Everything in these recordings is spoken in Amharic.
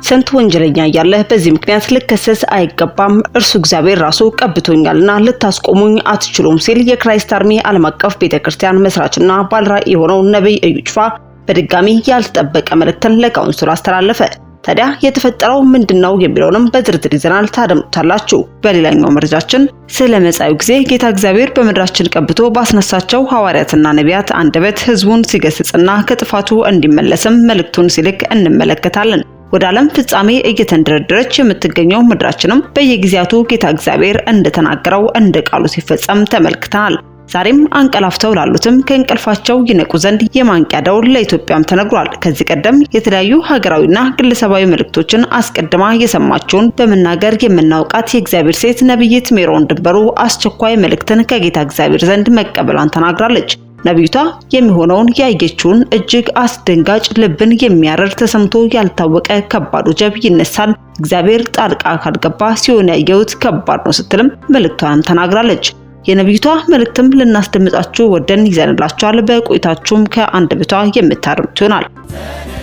ስንት ወንጀለኛ ያለ በዚህ ምክንያት ልከሰስ አይገባም እርሱ እግዚአብሔር ራሱ ቀብቶኛልና ልታስቆሙኝ አትችሉም ሲል የክራይስት አርሚ ዓለም አቀፍ ቤተክርስቲያን መስራችና ባለራዕይ የሆነው ነብይ እዩ ጩፋ በድጋሚ ያልተጠበቀ መልእክትን ለካውንስሉ አስተላለፈ። ታዲያ የተፈጠረው ምንድነው የሚለውንም በዝርዝር ይዘናል ታደምጡታላችሁ። በሌላኛው መረጃችን ስለ መጻዩ ጊዜ ጌታ እግዚአብሔር በመድራችን ቀብቶ ባስነሳቸው ሐዋርያትና ነቢያት አንደበት ህዝቡን ሲገስጽና ከጥፋቱ እንዲመለስም መልእክቱን ሲልክ እንመለከታለን። ወደ ዓለም ፍጻሜ እየተንደረደረች የምትገኘው ምድራችንም በየጊዜያቱ ጌታ እግዚአብሔር እንደተናገረው እንደ ቃሉ ሲፈጸም ተመልክተናል። ዛሬም አንቀላፍተው ላሉትም ከእንቅልፋቸው ይነቁ ዘንድ የማንቂያ ደውል ለኢትዮጵያም ተነግሯል። ከዚህ ቀደም የተለያዩ ሀገራዊና ግለሰባዊ መልእክቶችን አስቀድማ የሰማችውን በመናገር የምናውቃት የእግዚአብሔር ሴት ነብይት ሜሮን ድንበሩ አስቸኳይ መልእክትን ከጌታ እግዚአብሔር ዘንድ መቀበሏን ተናግራለች። ነብይቷ የሚሆነውን ያየችውን እጅግ አስደንጋጭ ልብን የሚያረር ተሰምቶ ያልታወቀ ከባድ ወጀብ ይነሳል፣ እግዚአብሔር ጣልቃ ካልገባ ሲሆን ያየሁት ከባድ ነው ስትልም መልእክቷን ተናግራለች። የነብይቷ መልእክትም ልናስደምጣችሁ ወደን ይዘንላችኋል። በቆይታችሁም ከአንደበቷ የምታደምጡ ይሆናል።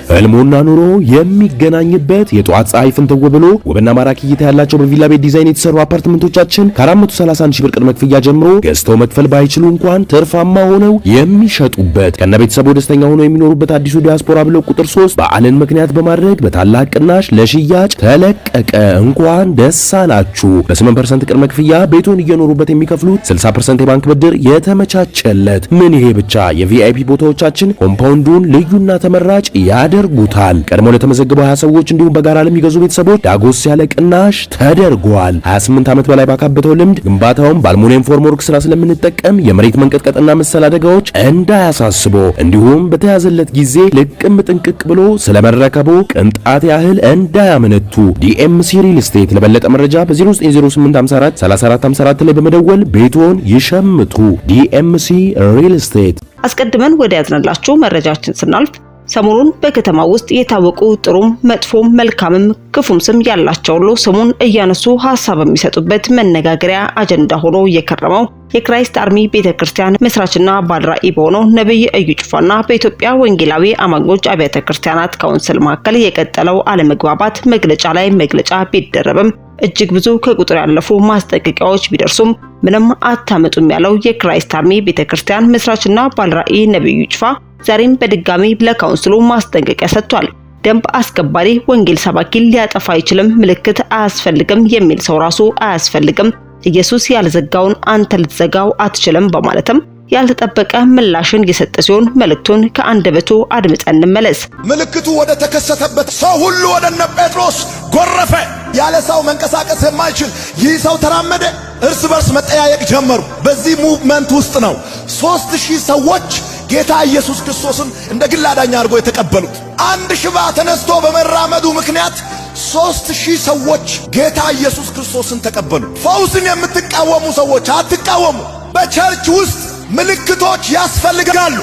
ህልሙና ኑሮ የሚገናኝበት የጧት ፀሐይ ፍንትው ብሎ ውብና ማራኪ እይታ ያላቸው በቪላ ቤት ዲዛይን የተሰሩ አፓርትመንቶቻችን ከ431 ሺህ ብር ቅድመ ክፍያ ጀምሮ ገዝተው መክፈል ባይችሉ እንኳን ትርፋማ ሆነው የሚሸጡበት ከነ ቤተሰቡ ደስተኛ ሆነው የሚኖሩበት አዲሱ ዲያስፖራ ብሎክ ቁጥር 3 በዓልን ምክንያት በማድረግ በታላቅ ቅናሽ ለሽያጭ ተለቀቀ። እንኳን ደስ አላችሁ። በ8% ቅድመ ክፍያ ቤቱን እየኖሩበት የሚከፍሉት 60% የባንክ ብድር የተመቻቸለት። ምን ይሄ ብቻ! የቪአይፒ ቦታዎቻችን ኮምፓውንዱን ልዩና ተመራጭ ያደርጉታል። ቀድሞ ለተመዘገቡ 20 ሰዎች እንዲሁም በጋራ ለሚገዙ ቤተሰቦች ዳጎስ ያለ ቅናሽ ተደርጓል። 28 ዓመት በላይ ባካበተው ልምድ ግንባታውን በአልሙኒየም ፎርምወርክ ስራ ስለምንጠቀም የመሬት መንቀጥቀጥና መሰል አደጋዎች እንዳያሳስቦ እንዲሁም በተያዘለት ጊዜ ልቅም ጥንቅቅ ብሎ ስለመረከቡ ቅንጣት ያህል እንዳያመነቱ ዲኤምሲ ሪል ስቴት። ለበለጠ መረጃ በ0908543454 ላይ በመደወል ቤቶን ይሸምቱ። ዲኤምሲ ሪል ስቴት። አስቀድመን ወደ ያዝነላችሁ መረጃችን ስናልፍ ሰሞኑን በከተማ ውስጥ የታወቁ ጥሩም መጥፎም መልካምም ክፉም ስም ያላቸው ሁሉ ስሙን እያነሱ ሐሳብ የሚሰጡበት መነጋገሪያ አጀንዳ ሆኖ የከረመው የክራይስት አርሚ ቤተክርስቲያን መስራችና ባለራዕይ በሆነው ነብይ እዩ ጩፋና በኢትዮጵያ ወንጌላዊ አማኞች አብያተ ክርስቲያናት ካውንስል መካከል የቀጠለው አለመግባባት መግለጫ ላይ መግለጫ ቢደረብም እጅግ ብዙ ከቁጥር ያለፉ ማስጠንቀቂያዎች ቢደርሱም ምንም አታመጡም ያለው የክራይስት አርሚ ቤተክርስቲያን መስራችና ባለራዕይ ነብይ እዩ ጩፋ ዛሬም በድጋሚ ለካውንስሉ ማስጠንቀቂያ ሰጥቷል። ደንብ አስከባሪ ወንጌል ሰባኪ ሊያጠፋ አይችልም፣ ምልክት አያስፈልግም፣ የሚል ሰው ራሱ አያስፈልግም፣ ኢየሱስ ያልዘጋውን አንተ ልትዘጋው አትችልም በማለትም ያልተጠበቀ ምላሽን የሰጠ ሲሆን መልእክቱን ከአንደበቱ አድምጠን እንመለስ። ምልክቱ ወደ ተከሰተበት ሰው ሁሉ ወደ እነ ጴጥሮስ ጎረፈ። ያለ ሰው መንቀሳቀስ የማይችል ይህ ሰው ተራመደ። እርስ በርስ መጠያየቅ ጀመሩ። በዚህ ሙቭመንት ውስጥ ነው 3000 ሰዎች ጌታ ኢየሱስ ክርስቶስን እንደ ግል አዳኝ አድርጎ የተቀበሉት። አንድ ሽባ ተነስቶ በመራመዱ ምክንያት 3000 ሰዎች ጌታ ኢየሱስ ክርስቶስን ተቀበሉ። ፈውስን የምትቃወሙ ሰዎች አትቃወሙ። በቸርች ውስጥ ምልክቶች ያስፈልጋሉ።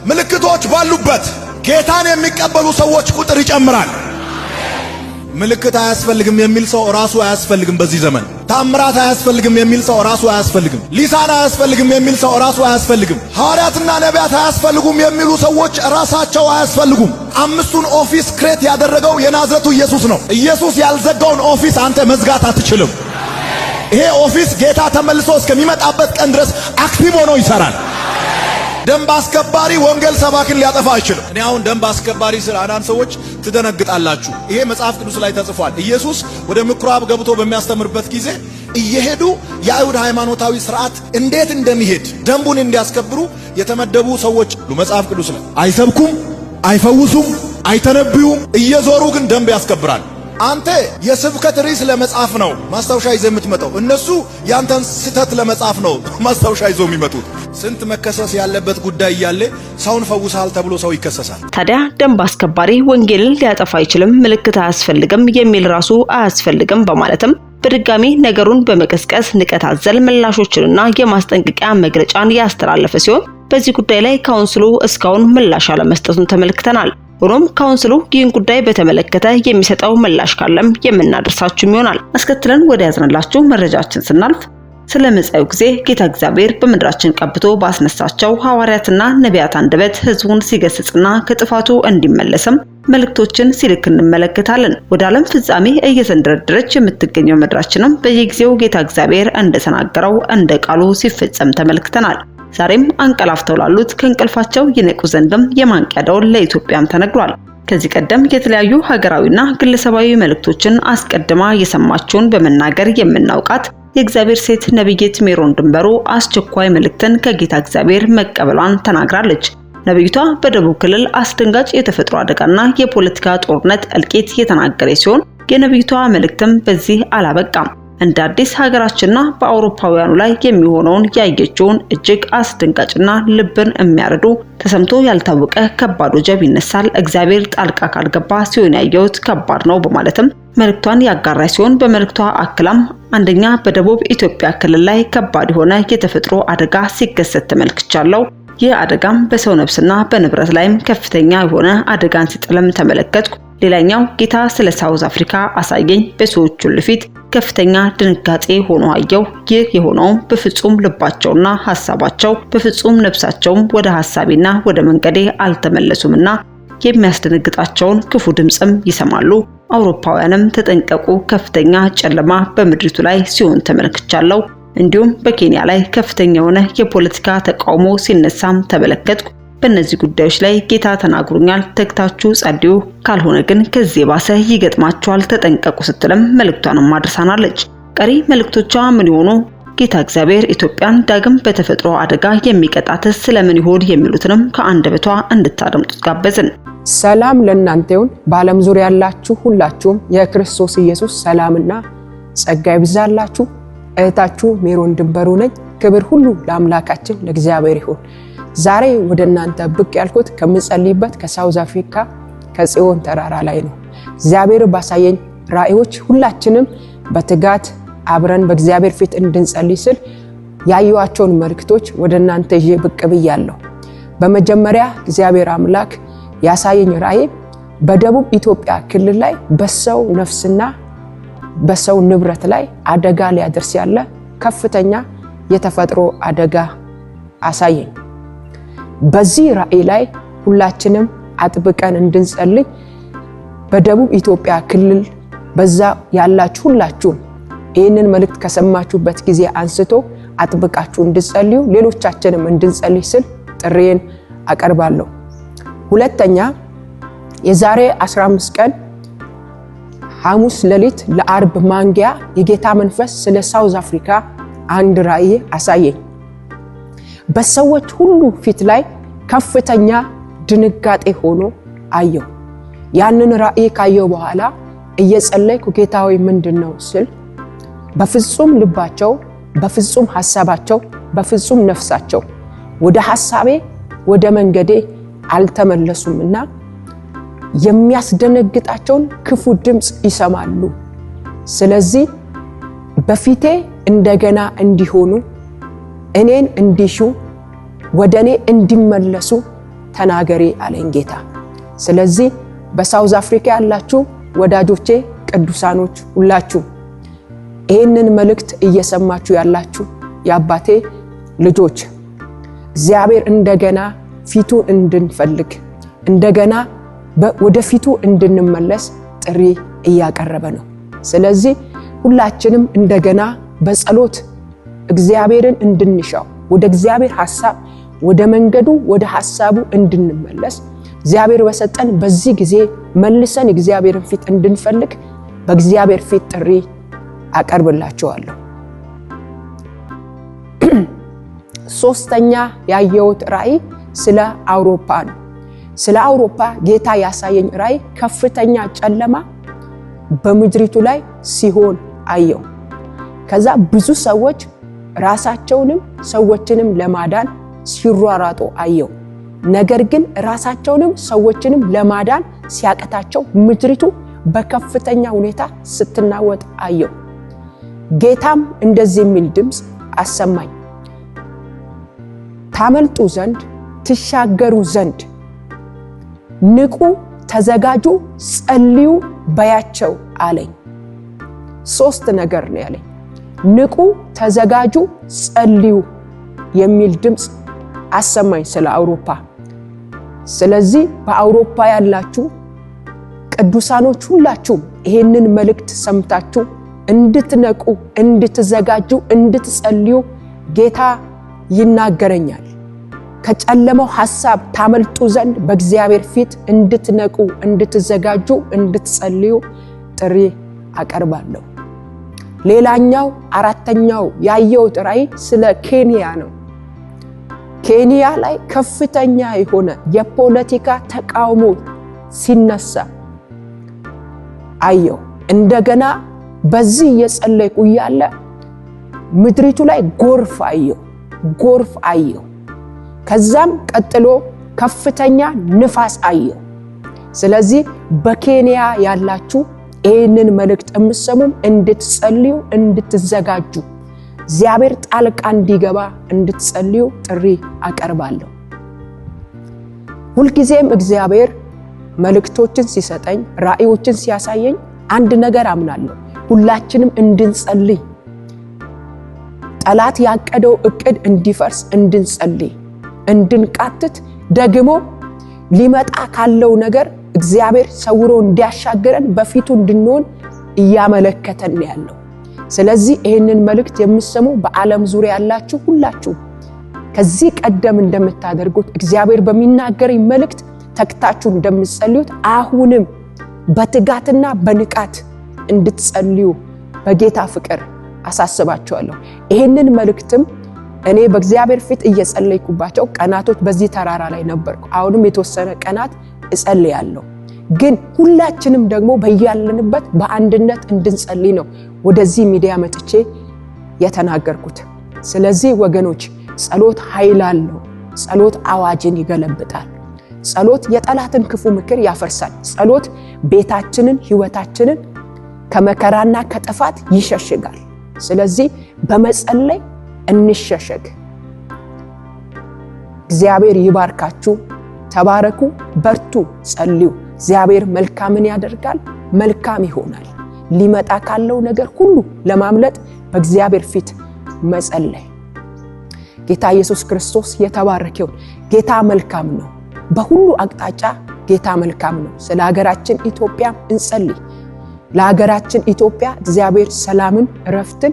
ምልክቶች ባሉበት ጌታን የሚቀበሉ ሰዎች ቁጥር ይጨምራል። ምልክት አያስፈልግም የሚል ሰው ራሱ አያስፈልግም። በዚህ ዘመን ታምራት አያስፈልግም የሚል ሰው ራሱ አያስፈልግም። ሊሳን አያስፈልግም የሚል ሰው ራሱ አያስፈልግም። ሐዋርያትና ነቢያት አያስፈልጉም የሚሉ ሰዎች ራሳቸው አያስፈልጉም። 5ቱን ኦፊስ ክሬት ያደረገው የናዝሬቱ ኢየሱስ ነው። ኢየሱስ ያልዘጋውን ኦፊስ አንተ መዝጋት አትችልም። ይሄ ኦፊስ ጌታ ተመልሶ እስከሚመጣበት ቀን ድረስ አክቲቭ ሆኖ ይሰራል። ደንብ አስከባሪ ወንጌል ሰባኪን ሊያጠፋ አይችልም። እኔ አሁን ደንብ አስከባሪ ስለ አንዳንድ ሰዎች ትደነግጣላችሁ። ይሄ መጽሐፍ ቅዱስ ላይ ተጽፏል። ኢየሱስ ወደ ምኩራብ ገብቶ በሚያስተምርበት ጊዜ እየሄዱ የአይሁድ ሃይማኖታዊ ስርዓት እንዴት እንደሚሄድ ደንቡን እንዲያስከብሩ የተመደቡ ሰዎች መጽሐፍ ቅዱስ ላይ አይሰብኩም፣ አይፈውሱም፣ አይተነብዩም። እየዞሩ ግን ደንብ ያስከብራል። አንተ የስብከት ርዕስ ለመጻፍ ነው ማስታወሻ ይዘህ የምትመጣው። እነሱ ያንተን ስህተት ለመጻፍ ነው ማስታወሻ ይዘው የሚመጡት። ስንት መከሰስ ያለበት ጉዳይ እያለ ሰውን ፈውሳል ተብሎ ሰው ይከሰሳል። ታዲያ ደንብ አስከባሪ ወንጌልን ሊያጠፋ አይችልም፣ ምልክት አያስፈልግም የሚል ራሱ አያስፈልግም በማለትም በድጋሚ ነገሩን በመቀስቀስ ንቀት አዘል ምላሾችንና የማስጠንቀቂያ መግለጫን ያስተላለፈ ሲሆን በዚህ ጉዳይ ላይ ካውንስሉ እስካሁን ምላሽ አለመስጠቱን ተመልክተናል። ሆኖም ካውንስሉ ይህን ጉዳይ በተመለከተ የሚሰጠው ምላሽ ካለም የምናደርሳችሁ ይሆናል። አስከትለን ወደ ያዝነላችሁ መረጃችን ስናልፍ ስለ መጻዩ ጊዜ ጌታ እግዚአብሔር በምድራችን ቀብቶ ባስነሳቸው ሐዋርያትና ነቢያት አንደበት ሕዝቡን ሲገስጽና ከጥፋቱ እንዲመለስም መልእክቶችን ሲልክ እንመለከታለን። ወደ ዓለም ፍጻሜ እየተንደረደረች የምትገኘው ምድራችንም በየጊዜው ጌታ እግዚአብሔር እንደተናገረው እንደ ቃሉ ሲፈጸም ተመልክተናል። ዛሬም አንቀላፍተው ላሉት ከእንቅልፋቸው ይነቁ ዘንድም የማንቂያ ደወል ለኢትዮጵያም ተነግሯል። ከዚህ ቀደም የተለያዩ ሀገራዊና ግለሰባዊ መልእክቶችን አስቀድማ የሰማችውን በመናገር የምናውቃት የእግዚአብሔር ሴት ነብይት ሜሮን ድንበሩ አስቸኳይ መልእክትን ከጌታ እግዚአብሔር መቀበሏን ተናግራለች። ነብይቷ በደቡብ ክልል አስደንጋጭ የተፈጥሮ አደጋና የፖለቲካ ጦርነት እልቂት የተናገረች ሲሆን የነብይቷ መልእክትም በዚህ አላበቃም። እንደ አዲስ ሀገራችንና በአውሮፓውያኑ ላይ የሚሆነውን ያየችውን እጅግ አስደንጋጭና ልብን የሚያረዱ ተሰምቶ ያልታወቀ ከባድ ወጀብ ይነሳል፣ እግዚአብሔር ጣልቃ ካልገባ ሲሆን ያየሁት ከባድ ነው በማለትም መልእክቷን ያጋራች ሲሆን በመልእክቷ አክላም አንደኛ በደቡብ ኢትዮጵያ ክልል ላይ ከባድ የሆነ የተፈጥሮ አደጋ ሲከሰት ተመልክቻለሁ። ይህ አደጋም በሰው ነፍስና በንብረት ላይም ከፍተኛ የሆነ አደጋን ሲጥልም ተመለከትኩ። ሌላኛው ጌታ ስለ ሳውዝ አፍሪካ አሳየኝ። በሰዎች ሁሉ ፊት ከፍተኛ ድንጋጤ ሆኖ አየው። ይህ የሆነው በፍጹም ልባቸውና ሐሳባቸው በፍጹም ነፍሳቸውም ወደ ሐሳቤና ወደ መንገዴ አልተመለሱምና የሚያስደነግጣቸውን ክፉ ድምጽም ይሰማሉ። አውሮፓውያንም ተጠንቀቁ፣ ከፍተኛ ጨለማ በምድሪቱ ላይ ሲሆን ተመልክቻለሁ። እንዲሁም በኬንያ ላይ ከፍተኛ የሆነ የፖለቲካ ተቃውሞ ሲነሳም ተመለከትኩ። በእነዚህ ጉዳዮች ላይ ጌታ ተናግሮኛል፣ ተግታችሁ ጸልዩ፣ ካልሆነ ግን ከዚህ ባሰ ይገጥማችኋል፣ ተጠንቀቁ ስትልም መልእክቷንም አድርሳናለች። ቀሪ መልእክቶቿ ምን ይሆኑ? ጌታ እግዚአብሔር ኢትዮጵያን ዳግም በተፈጥሮ አደጋ የሚቀጣት ስለምን ይሆን የሚሉትንም ከአንደበቷ እንድታደምጡት ጋበዝን። ሰላም ለእናንተ ይሁን። በዓለም ዙሪያ ያላችሁ ሁላችሁም የክርስቶስ ኢየሱስ ሰላምና ጸጋ ይብዛላችሁ። እህታችሁ ሜሮን ድንበሩ ነኝ። ክብር ሁሉ ለአምላካችን ለእግዚአብሔር ይሁን። ዛሬ ወደ እናንተ ብቅ ያልኩት ከምጸልይበት ከሳውዝ አፍሪካ ከጽዮን ተራራ ላይ ነው። እግዚአብሔር ባሳየኝ ራእዮች ሁላችንም በትጋት አብረን በእግዚአብሔር ፊት እንድንጸልይ ስል ያዩዋቸውን መልእክቶች ወደ እናንተ ይዤ ብቅ ብያለሁ። በመጀመሪያ እግዚአብሔር አምላክ ያሳየኝ ራእይ በደቡብ ኢትዮጵያ ክልል ላይ በሰው ነፍስና በሰው ንብረት ላይ አደጋ ሊያደርስ ያለ ከፍተኛ የተፈጥሮ አደጋ አሳየኝ። በዚህ ራእይ ላይ ሁላችንም አጥብቀን እንድንጸልይ በደቡብ ኢትዮጵያ ክልል በዛ ያላችሁ ሁላችሁ ይህንን መልእክት ከሰማችሁበት ጊዜ አንስቶ አጥብቃችሁ እንድጸልዩ ሌሎቻችንም እንድንጸልይ ስል ጥሪዬን አቀርባለሁ። ሁለተኛ የዛሬ 15 ቀን ሐሙስ ሌሊት ለአርብ ማንጊያ የጌታ መንፈስ ስለ ሳውዝ አፍሪካ አንድ ራእይ አሳየኝ። በሰዎች ሁሉ ፊት ላይ ከፍተኛ ድንጋጤ ሆኖ አየሁ። ያንን ራእይ ካየሁ በኋላ እየጸለይኩ ጌታ ሆይ ምንድነው ስል በፍጹም ልባቸው፣ በፍጹም ሐሳባቸው፣ በፍጹም ነፍሳቸው ወደ ሐሳቤ ወደ መንገዴ አልተመለሱምና የሚያስደነግጣቸውን ክፉ ድምጽ ይሰማሉ። ስለዚህ በፊቴ እንደገና እንዲሆኑ እኔን እንዲሹ ወደኔ እንዲመለሱ ተናገሪ አለኝ ጌታ። ስለዚህ በሳውዝ አፍሪካ ያላችሁ ወዳጆቼ ቅዱሳኖች ሁላችሁ ይህንን መልእክት እየሰማችሁ ያላችሁ የአባቴ ልጆች እግዚአብሔር እንደገና ፊቱን እንድንፈልግ እንደገና ወደፊቱ እንድንመለስ ጥሪ እያቀረበ ነው። ስለዚህ ሁላችንም እንደገና በጸሎት እግዚአብሔርን እንድንሻው ወደ እግዚአብሔር ሐሳብ ወደ መንገዱ ወደ ሐሳቡ እንድንመለስ እግዚአብሔር በሰጠን በዚህ ጊዜ መልሰን እግዚአብሔርን ፊት እንድንፈልግ በእግዚአብሔር ፊት ጥሪ አቀርብላችኋለሁ። ሶስተኛ ያየሁት ራእይ ስለ አውሮፓ ነው። ስለ አውሮፓ ጌታ ያሳየኝ ራእይ ከፍተኛ ጨለማ በምድሪቱ ላይ ሲሆን አየሁ። ከዛ ብዙ ሰዎች ራሳቸውንም ሰዎችንም ለማዳን ሲሯሯጡ አየሁ። ነገር ግን ራሳቸውንም ሰዎችንም ለማዳን ሲያቀታቸው ምድሪቱ በከፍተኛ ሁኔታ ስትናወጥ አየሁ። ጌታም እንደዚህ የሚል ድምጽ አሰማኝ፣ ታመልጡ ዘንድ ትሻገሩ ዘንድ ንቁ፣ ተዘጋጁ፣ ጸልዩ በያቸው አለኝ። ሶስት ነገር ነው ያለኝ። ንቁ፣ ተዘጋጁ፣ ጸልዩ የሚል ድምጽ አሰማኝ ስለ አውሮፓ። ስለዚህ በአውሮፓ ያላችሁ ቅዱሳኖች ሁላችሁም ይሄንን መልእክት ሰምታችሁ እንድትነቁ፣ እንድትዘጋጁ፣ እንድትጸልዩ ጌታ ይናገረኛል። ከጨለማው ሐሳብ ታመልጡ ዘንድ በእግዚአብሔር ፊት እንድትነቁ፣ እንድትዘጋጁ፣ እንድትጸልዩ ጥሪ አቀርባለሁ። ሌላኛው አራተኛው ያየሁት ራእይ ስለ ኬንያ ነው። ኬንያ ላይ ከፍተኛ የሆነ የፖለቲካ ተቃውሞ ሲነሳ አየሁ። እንደገና በዚህ እየጸለይኩ እያለ ምድሪቱ ላይ ጎርፍ አየሁ። ከዛም ቀጥሎ ከፍተኛ ንፋስ አየሁ። ስለዚህ በኬንያ ያላችሁ ይህንን መልእክት የምትሰሙም እንድትጸልዩ፣ እንድትዘጋጁ፣ እግዚአብሔር ጣልቃ እንዲገባ እንድትጸልዩ ጥሪ አቀርባለሁ። ሁልጊዜም እግዚአብሔር መልእክቶችን ሲሰጠኝ፣ ራእዮችን ሲያሳየኝ አንድ ነገር አምናለሁ። ሁላችንም እንድንጸልይ፣ ጠላት ያቀደው እቅድ እንዲፈርስ እንድንጸልይ፣ እንድንቃትት፣ ደግሞ ሊመጣ ካለው ነገር እግዚአብሔር ሰውሮ እንዲያሻገረን በፊቱ እንድንሆን እያመለከተን ያለው። ስለዚህ ይህንን መልእክት የምትሰሙ በዓለም ዙሪያ ያላችሁ ሁላችሁ ከዚህ ቀደም እንደምታደርጉት እግዚአብሔር በሚናገረኝ መልእክት ተክታችሁ እንደምትጸልዩት አሁንም በትጋትና በንቃት እንድትጸልዩ በጌታ ፍቅር አሳስባችኋለሁ። ይህንን መልእክትም እኔ በእግዚአብሔር ፊት እየጸለይኩባቸው ቀናቶች በዚህ ተራራ ላይ ነበርኩ። አሁንም የተወሰነ ቀናት እጸልያለሁ። ግን ሁላችንም ደግሞ በያለንበት በአንድነት እንድንጸልይ ነው ወደዚህ ሚዲያ መጥቼ የተናገርኩት። ስለዚህ ወገኖች ጸሎት ኃይል አለው። ጸሎት አዋጅን ይገለብጣል። ጸሎት የጠላትን ክፉ ምክር ያፈርሳል። ጸሎት ቤታችንን፣ ህይወታችንን ከመከራና ከጥፋት ይሸሽጋል። ስለዚህ በመጸለይ እንሸሸግ። እግዚአብሔር ይባርካችሁ። ተባረኩ፣ በርቱ፣ ጸልዩ። እግዚአብሔር መልካምን ያደርጋል፣ መልካም ይሆናል። ሊመጣ ካለው ነገር ሁሉ ለማምለጥ በእግዚአብሔር ፊት መጸለይ። ጌታ ኢየሱስ ክርስቶስ የተባረከው። ጌታ መልካም ነው። በሁሉ አቅጣጫ ጌታ መልካም ነው። ስለ ሀገራችን ኢትዮጵያ እንጸልይ። ለሀገራችን ኢትዮጵያ እግዚአብሔር ሰላምን፣ እረፍትን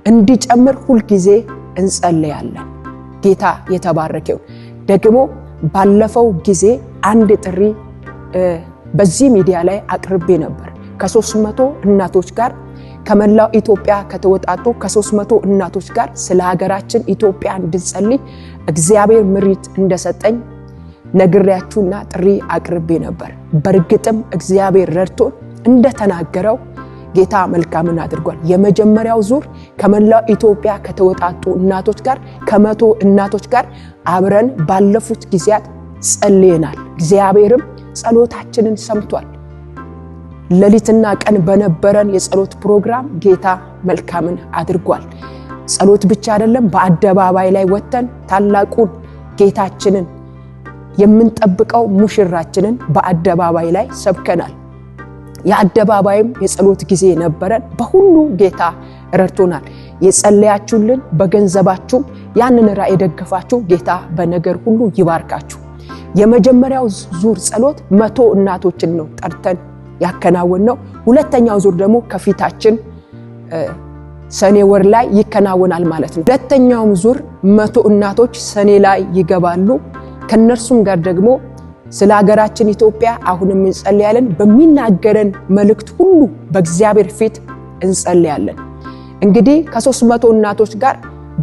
እንዲጨምር ሁል ጊዜ እንጸልያለን። ጌታ የተባረከው። ደግሞ ባለፈው ጊዜ አንድ ጥሪ በዚህ ሚዲያ ላይ አቅርቤ ነበር። ከ300 እናቶች ጋር ከመላው ኢትዮጵያ ከተወጣጡ ከ300 እናቶች ጋር ስለ ሀገራችን ኢትዮጵያ እንድንጸልይ እግዚአብሔር ምሪት እንደሰጠኝ ነግሬያችሁና ጥሪ አቅርቤ ነበር። በእርግጥም እግዚአብሔር ረድቶን እንደተናገረው ጌታ መልካምን አድርጓል። የመጀመሪያው ዙር ከመላው ኢትዮጵያ ከተወጣጡ እናቶች ጋር ከ100 እናቶች ጋር አብረን ባለፉት ጊዜያት ጸልየናል። እግዚአብሔርም ጸሎታችንን ሰምቷል። ሌሊትና ቀን በነበረን የጸሎት ፕሮግራም ጌታ መልካምን አድርጓል። ጸሎት ብቻ አይደለም፣ በአደባባይ ላይ ወጥተን ታላቁን ጌታችንን የምንጠብቀው ሙሽራችንን በአደባባይ ላይ ሰብከናል። የአደባባይም የጸሎት ጊዜ ነበረን። በሁሉ ጌታ ረድቶናል። የጸለያችሁልን በገንዘባችሁ ያንን ራእይ ደግፋችሁ ጌታ በነገር ሁሉ ይባርካችሁ። የመጀመሪያው ዙር ጸሎት 100 እናቶችን ነው ጠርተን ያከናወነው። ሁለተኛው ዙር ደግሞ ከፊታችን ሰኔ ወር ላይ ይከናወናል ማለት ነው። ሁለተኛው ዙር 100 እናቶች ሰኔ ላይ ይገባሉ። ከነርሱም ጋር ደግሞ ስለ ሀገራችን ኢትዮጵያ አሁንም እንጸልያለን። በሚናገረን መልእክት ሁሉ በእግዚአብሔር ፊት እንጸልያለን። እንግዲህ ከ300 እናቶች ጋር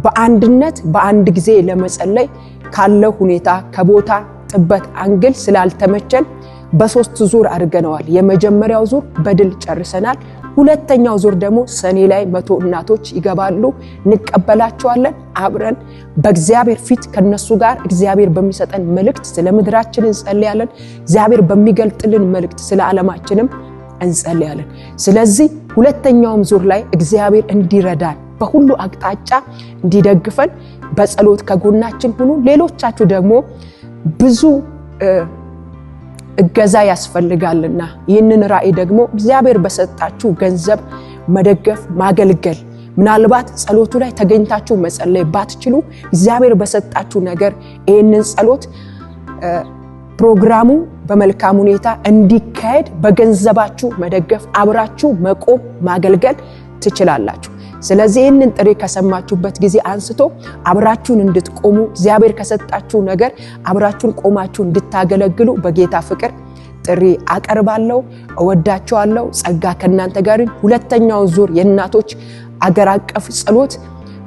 በአንድነት በአንድ ጊዜ ለመጸለይ ካለው ሁኔታ ከቦታ ጥበት አንግል ስላልተመቸን በ3 ዙር አድርገነዋል። የመጀመሪያው ዙር በድል ጨርሰናል። ሁለተኛው ዙር ደግሞ ሰኔ ላይ 100 እናቶች ይገባሉ። እንቀበላቸዋለን። አብረን በእግዚአብሔር ፊት ከነሱ ጋር እግዚአብሔር በሚሰጠን መልእክት ስለ ምድራችን እንጸልያለን። እግዚአብሔር በሚገልጥልን መልእክት ስለ ዓለማችንም እንጸልያለን። ስለዚህ ሁለተኛውም ዙር ላይ እግዚአብሔር እንዲረዳን በሁሉ አቅጣጫ እንዲደግፈን በጸሎት ከጎናችን ሁኑ። ሌሎቻችሁ ደግሞ ብዙ እገዛ ያስፈልጋልና ይህንን ራእይ ደግሞ እግዚአብሔር በሰጣችሁ ገንዘብ መደገፍ፣ ማገልገል። ምናልባት ጸሎቱ ላይ ተገኝታችሁ መጸለይ ባትችሉ እግዚአብሔር በሰጣችሁ ነገር ይህንን ጸሎት ፕሮግራሙ በመልካም ሁኔታ እንዲካሄድ በገንዘባችሁ መደገፍ፣ አብራችሁ መቆም፣ ማገልገል ትችላላችሁ። ስለዚህ ይህንን ጥሪ ከሰማችሁበት ጊዜ አንስቶ አብራችሁን እንድትቆሙ እግዚአብሔር ከሰጣችሁ ነገር አብራችሁን ቆማችሁ እንድታገለግሉ በጌታ ፍቅር ጥሪ አቀርባለሁ። እወዳችኋለሁ። ጸጋ ከእናንተ ጋር ይሁን። ሁለተኛው ዙር የእናቶች አገር አቀፍ ጸሎት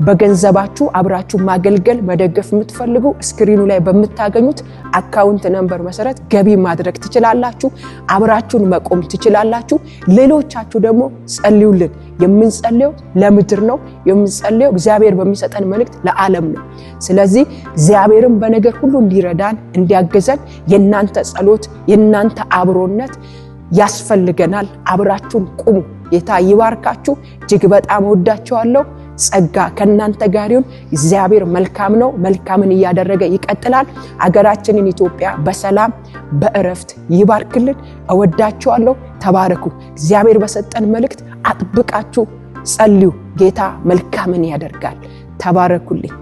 በገንዘባችሁ አብራችሁ ማገልገል መደገፍ የምትፈልጉ ስክሪኑ ላይ በምታገኙት አካውንት ነምበር መሰረት ገቢ ማድረግ ትችላላችሁ። አብራችሁን መቆም ትችላላችሁ። ሌሎቻችሁ ደግሞ ጸልዩልን። የምንጸልየው ለምድር ነው። የምንጸልየው እግዚአብሔር በሚሰጠን መልእክት ለዓለም ነው። ስለዚህ እግዚአብሔርን በነገር ሁሉ እንዲረዳን እንዲያገዘን የናንተ ጸሎት የናንተ አብሮነት ያስፈልገናል። አብራችሁን ቁሙ። ጌታ ይባርካችሁ። እጅግ በጣም ወዳችኋለሁ። ጸጋ ከናንተ ጋር ይሁን። እግዚአብሔር መልካም ነው። መልካምን እያደረገ ይቀጥላል። አገራችንን ኢትዮጵያ በሰላም በእረፍት ይባርክልን። እወዳችኋለሁ። ተባረኩ። እግዚአብሔር በሰጠን መልእክት አጥብቃችሁ ጸልዩ። ጌታ መልካምን ያደርጋል። ተባረኩልኝ።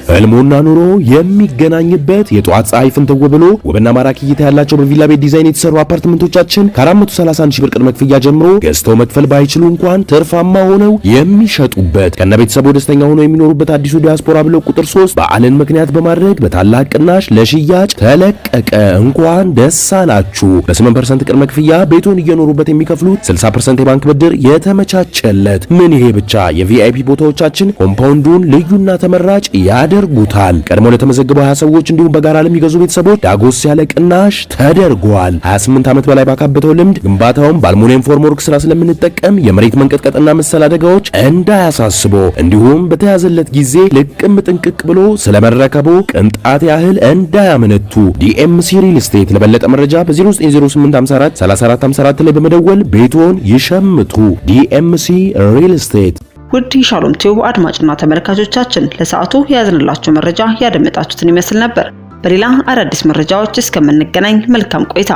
ህልሙና ኑሮ የሚገናኝበት የጧት ፀሐይ ፍንትው ብሎ ውብና ማራኪ እይታ ያላቸው በቪላ ቤት ዲዛይን የተሰሩ አፓርትመንቶቻችን ከ431 ሺህ ብር ቅድመ ክፍያ ጀምሮ ገዝተው መክፈል ባይችሉ እንኳን ትርፋማ ሆነው የሚሸጡበት ከነ ቤተሰቡ ደስተኛ ሆነው የሚኖሩበት አዲሱ ዲያስፖራ ብሎክ ቁጥር 3 በዓልን ምክንያት በማድረግ በታላቅ ቅናሽ ለሽያጭ ተለቀቀ። እንኳን ደስ አላችሁ። በ8% ቅድመ ክፍያ ቤቱን እየኖሩበት የሚከፍሉት 60% የባንክ ብድር የተመቻቸለት። ምን ይሄ ብቻ! የቪአይፒ ቦታዎቻችን ኮምፓውንዱን ልዩና ተመራጭ ያደርጉታል። ቀድሞ ለተመዘገቡ 20 ሰዎች እንዲሁም በጋራ ለሚገዙ ቤተሰቦች ዳጎስ ያለ ቅናሽ ተደርጓል። 28 ዓመት በላይ ባካበተው ልምድ ግንባታውን በአልሙኒየም ፎርምወርክ ስራ ስለምንጠቀም የመሬት መንቀጥቀጥና መሰል አደጋዎች እንዳያሳስቦ እንዲሁም በተያዘለት ጊዜ ልቅም ጥንቅቅ ብሎ ስለመረከቡ ቅንጣት ያህል እንዳያመነቱ ዲኤምሲ ሪል ስቴት። ለበለጠ መረጃ በ0908543454 ላይ በመደወል ቤቶን ይሸምቱ። ዲኤምሲ ሪል ስቴት። ውድ የሻሎም ቲዩብ አድማጭና ተመልካቾቻችን ለሰዓቱ ያዝንላችሁ መረጃ ያደመጣችሁትን ይመስል ነበር። በሌላ አዳዲስ መረጃዎች እስከምንገናኝ መልካም ቆይታ